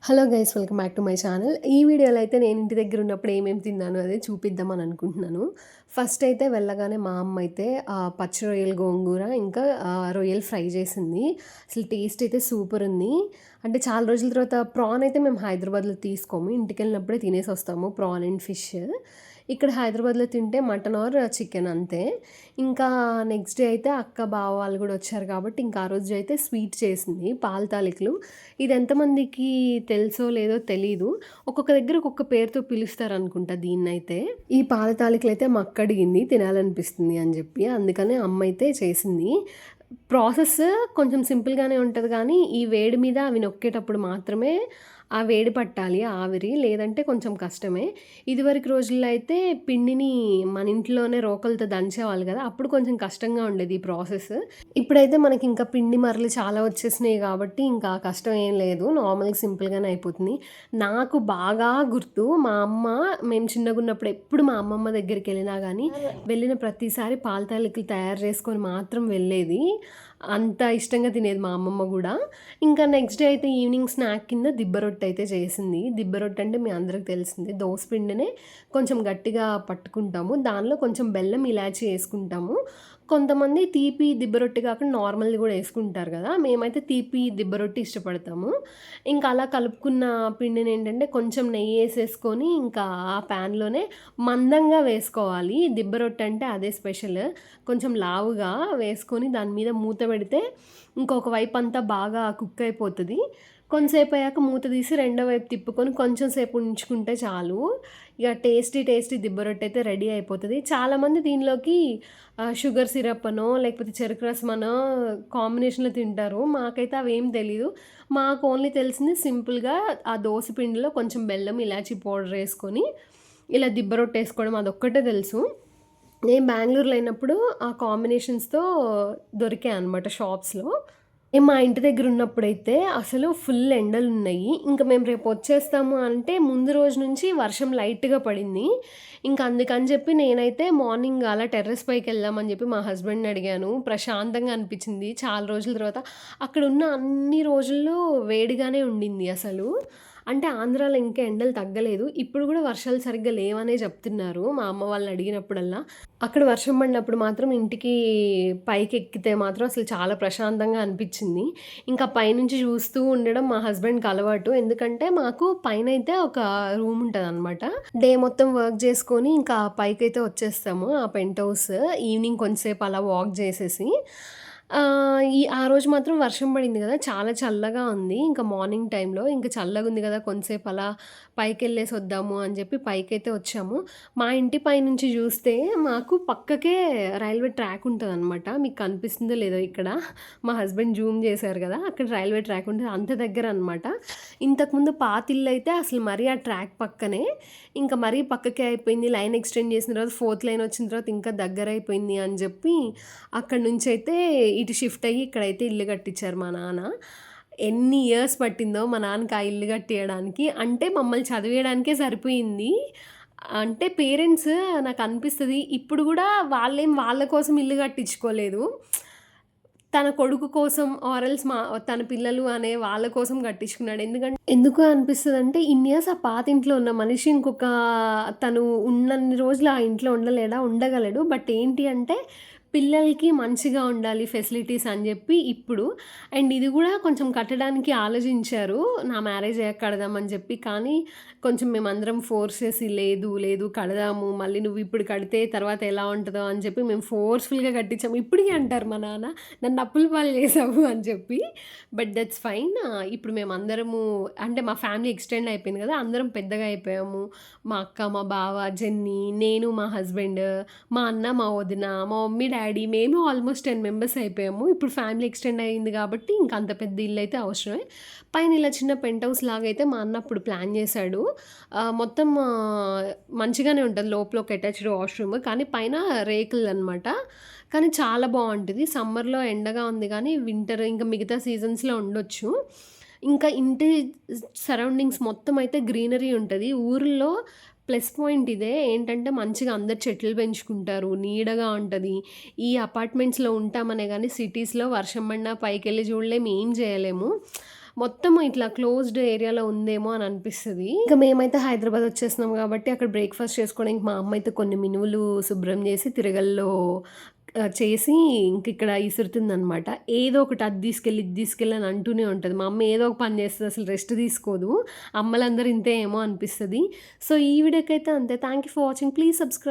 Hello guys, welcome back to my channel. ఈ వీడియోలో అయితే నేను ఇంటి దగ్గర ఉన్నప్పుడు ఏమేమి తిన్నాను అదే చూపిద్దామని అనుకుంటున్నాను. ఫస్ట్ అయితే వెళ్ళగానే మా అమ్మ అయితే పచ్చి రొయ్యల గోంగూర ఇంకా రొయ్యలు ఫ్రై చేసింది. అసలు టేస్ట్ అయితే సూపర్ ఉంది. అంటే చాలా రోజుల తర్వాత ప్రాన్ అయితే మేము హైదరాబాద్లో తీసుకోము, ఇంటికి వెళ్ళినప్పుడే తినేసి వస్తాము ప్రాన్ అండ్ ఫిష్. ఇక్కడ హైదరాబాద్లో తింటే మటన్ ఆర్ చికెన్ అంతే. ఇంకా నెక్స్ట్ డే అయితే అక్క బావ వాళ్ళు కూడా వచ్చారు కాబట్టి ఇంకా ఆ రోజు అయితే స్వీట్ చేసింది, పాల తాలికలు. ఇది ఎంతమందికి తెలుసో లేదో తెలీదు, ఒక్కొక్క దగ్గర ఒక్కొక్క పేరుతో పిలుస్తారు అనుకుంటా దీన్నైతే. ఈ పాల తాలికలు అయితే మా అక్క అడిగింది తినాలనిపిస్తుంది అని చెప్పి, అందుకనే అమ్మ అయితే చేసింది. ప్రాసెస్ కొంచెం సింపుల్గానే ఉంటుంది కానీ ఈ వేడి మీద అవి నొక్కేటప్పుడు మాత్రమే ఆ వేడి పట్టాలి, ఆవిరి, లేదంటే కొంచెం కష్టమే. ఇదివరకు రోజుల్లో అయితే పిండిని మన ఇంట్లోనే రోకలతో దంచేవాళ్ళు కదా, అప్పుడు కొంచెం కష్టంగా ఉండేది ఈ ప్రాసెస్. ఇప్పుడైతే మనకి ఇంకా పిండి మరలు చాలా వచ్చేసినాయి కాబట్టి ఇంకా కష్టం ఏం లేదు, నార్మల్గా సింపుల్గానే అయిపోతుంది. నాకు బాగా గుర్తు, మా అమ్మ మేము చిన్నగా ఉన్నప్పుడు ఎప్పుడు మా అమ్మమ్మ దగ్గరికి వెళ్ళినా కానీ వెళ్ళిన ప్రతిసారి పాల తాలికలు తయారు చేసుకొని మాత్రం వెళ్ళేది. అంత ఇష్టంగా తినేది మా అమ్మమ్మ కూడా. ఇంకా నెక్స్ట్ డే అయితే ఈవినింగ్ స్నాక్ కింద దిబ్బ రొట్టె అయితే చేసింది. దిబ్బ రొట్టె అంటే మీ అందరికి తెలిసింది, దోస పిండినే కొంచెం గట్టిగా పట్టుకుంటాము, దానిలో కొంచెం బెల్లం ఇలాచి వేసుకుంటాము. కొంతమంది తీపి దిబ్బ రొట్టె కాకుండా నార్మల్ది కూడా వేసుకుంటారు కదా, మేమైతే తీపి దిబ్బ రొట్టె ఇష్టపడతాము. ఇంకా అలా కలుపుకున్న పిండిని ఏంటంటే కొంచెం నెయ్యి వేసేసుకొని ఇంకా ఆ ప్యాన్లోనే మందంగా వేసుకోవాలి. దిబ్బ రొట్టె అంటే అదే స్పెషల్, కొంచెం లావుగా వేసుకొని దాని మీద మూత పెడితే ఇంకొక వైపు అంతా బాగా కుక్ అయిపోతుంది. కొంతసేపు అయ్యాక మూత తీసి రెండో వైపు తిప్పుకొని కొంచెం సేపు ఉంచుకుంటే చాలు, ఇక టేస్టీ టేస్టీ దిబ్బ రొట్టె అయితే రెడీ అయిపోతుంది. చాలామంది దీనిలోకి షుగర్ సిరప్ అనో లేకపోతే చెరుకు రసం అనో కాంబినేషన్లో తింటారు, మాకైతే అవి ఏం తెలీదు. మాకు ఓన్లీ తెలిసింది సింపుల్గా ఆ దోస పిండిలో కొంచెం బెల్లం ఇలాచీ పౌడర్ వేసుకొని ఇలా దిబ్బ రొట్టె వేసుకోవడం, అదొక్కటే తెలుసు. నేను బెంగళూరులో అయినప్పుడు ఆ కాంబినేషన్స్తో దొరికాయి అనమాట షాప్స్లో. మేము మా ఇంటి దగ్గర ఉన్నప్పుడైతే అసలు ఫుల్ ఎండలు ఉన్నాయి. ఇంకా మేము రేపు వచ్చేస్తాము అంటే ముందు రోజు నుంచి వర్షం లైట్గా పడింది. ఇంకా అందుకని చెప్పి నేనైతే మార్నింగ్ అలా టెర్రస్ పైకి వెళ్దామని చెప్పి మా హస్బెండ్ని అడిగాను. ప్రశాంతంగా అనిపించింది చాలా రోజుల తర్వాత. అక్కడ ఉన్న అన్ని రోజుల్లో వేడిగానే ఉండింది అసలు. అంటే ఆంధ్రాలో ఇంకా ఎండలు తగ్గలేదు, ఇప్పుడు కూడా వర్షాలు సరిగ్గా లేవనే చెప్తున్నారు మా అమ్మ వాళ్ళని అడిగినప్పుడల్లా. అక్కడ వర్షం పడినప్పుడు మాత్రం ఇంటికి పైకి ఎక్కితే మాత్రం అసలు చాలా ప్రశాంతంగా అనిపించింది. ఇంకా పైనుంచి చూస్తూ ఉండడం మా హస్బెండ్కి అలవాటు, ఎందుకంటే మాకు పైన అయితే ఒక రూమ్ ఉంటుంది అనమాట. డే మొత్తం వర్క్ చేసుకొని ఇంకా పైకైతే వచ్చేస్తాము ఆ పెంట్ హౌస్, ఈవినింగ్ కొంచెంసేపు అలా వాక్ చేసేసి. ఆ రోజు మాత్రం వర్షం పడింది కదా, చాలా చల్లగా ఉంది. ఇంకా మార్నింగ్ టైంలో ఇంకా చల్లగా ఉంది కదా, కొంతసేపు అలా పైకెళ్ళేసి వద్దాము అని చెప్పి పైకైతే వచ్చాము. మా ఇంటి పైనుంచి చూస్తే మాకు పక్కకే రైల్వే ట్రాక్ ఉంటదనమాట. మీకు కనిపిస్తుందో లేదో ఇక్కడ, మా హస్బెండ్ జూమ్ చేశారు కదా, అక్కడ రైల్వే ట్రాక్ ఉంటుంది, అంత దగ్గర అనమాట. ఇంతకుముందు పాత ఇల్లు అయితే అసలు మరీ ఆ ట్రాక్ పక్కనే, ఇంకా మరీ పక్కకే అయిపోయింది. లైన్ ఎక్స్టెండ్ చేసిన తర్వాత 4th లైన్ వచ్చిన తర్వాత ఇంకా దగ్గర అయిపోయింది అని చెప్పి అక్కడి నుంచి అయితే ఇటు షిఫ్ట్ అయ్యి ఇక్కడైతే ఇల్లు కట్టించారు మా నాన్న. ఎన్ని ఇయర్స్ పట్టిందో మా నాన్నకి ఆ ఇల్లు కట్టియడానికి, అంటే మమ్మల్ని చదివేయడానికే సరిపోయింది. అంటే పేరెంట్స్ నాకు అనిపిస్తుంది ఇప్పుడు కూడా వాళ్ళేం వాళ్ళ కోసం ఇల్లు కట్టించుకోలేదు, తన కొడుకు కోసం ఆరెల్స్ తన పిల్లలు అనే వాళ్ళ కోసం కట్టించుకున్నాడు. ఎందుకు అనిపిస్తుంది అంటే ఇన్ని ఇయర్స్ ఆ పాత ఇంట్లో ఉన్న మనిషి ఇంకొక తను ఉన్నన్ని రోజులు ఆ ఇంట్లో ఉండలేడా, ఉండగలడు. బట్ ఏంటి అంటే పిల్లలకి మంచిగా ఉండాలి ఫెసిలిటీస్ అని చెప్పి ఇప్పుడు. అండ్ ఇది కూడా కొంచెం కట్టడానికి ఆలోచించారు, నా మ్యారేజ్ అయ్యాక కడదామని చెప్పి. కానీ కొంచెం మేమందరం ఫోర్స్ చేసి లేదు లేదు కడదాము, మళ్ళీ నువ్వు ఇప్పుడు కడితే తర్వాత ఎలా ఉంటుందో అని చెప్పి మేము ఫోర్స్ఫుల్గా కట్టించాము. ఇప్పటికీ అంటారు మా నాన్న, నన్ను అప్పుల పాలు చేసావు అని చెప్పి. But that's fine. ఇప్పుడు మేమందరము అంటే మా ఫ్యామిలీ ఎక్స్టెండ్ అయిపోయింది కదా, అందరం పెద్దగా అయిపోయాము. మా అక్క, మా బావ, జెన్నీ, నేను, మా హస్బెండ్, మా అన్న, మా వదిన, మా మమ్మీ, డాడీ, మేము ఆల్మోస్ట్ 10 మెంబర్స్ అయిపోయాము. ఇప్పుడు ఫ్యామిలీ ఎక్స్టెండ్ అయ్యింది కాబట్టి ఇంక అంత పెద్ద ఇల్లు అయితే అవసరమే. పైన ఇలా చిన్న పెంట్ హౌస్ లాగా అయితే మా అన్న అప్పుడు ప్లాన్ చేశాడు. మొత్తం మంచిగానే ఉంటుంది, లోపల ఒక అటాచ్డ్ వాష్రూమ్, కానీ పైన రేకులు అనమాట. కానీ చాలా బాగుంటుంది. సమ్మర్లో ఎండగా ఉంది కానీ వింటర్ ఇంకా మిగతా సీజన్స్లో ఉండొచ్చు. ఇంకా ఇంటి సరౌండింగ్స్ మొత్తం అయితే గ్రీనరీ ఉంటుంది. ఊర్లో ప్లస్ పాయింట్ ఇదే ఏంటంటే మంచిగా అందరు చెట్లు పెంచుకుంటారు, నీడగా ఉంటుంది. ఈ అపార్ట్మెంట్స్లో ఉంటామనే కానీ సిటీస్లో వర్షం పడినా పైకి వెళ్ళి చూడలేము, ఏం చేయలేము. మొత్తం ఇట్లా క్లోజ్డ్ ఏరియాలో ఉందేమో అని అనిపిస్తది. ఇక మేమైతే హైదరాబాద్ వచ్చేసినాం కాబట్టి అక్కడ బ్రేక్‌ఫాస్ట్ చేసుకోవడానికి మా అమ్మ అయితే కొన్ని మినుములు శుభ్రం చేసి తిరగల్లో చేసి ఇంకిక్కడ ఇసురుతుందనమాట. ఏదో ఒకటి అది తీసుకెళ్ళి, ఇది తీసుకెళ్ళి అని అంటూనే ఉంటది. మా అమ్మ ఏదో ఒక పని చేస్తది. అసలు రెస్ట్ తీసుకోదు. అమ్మలందరూ ఇంతే ఏమో అనిపిస్తది. సో, ఈ వీడియోకైతే అంతే. Thank you for watching. Please subscribe.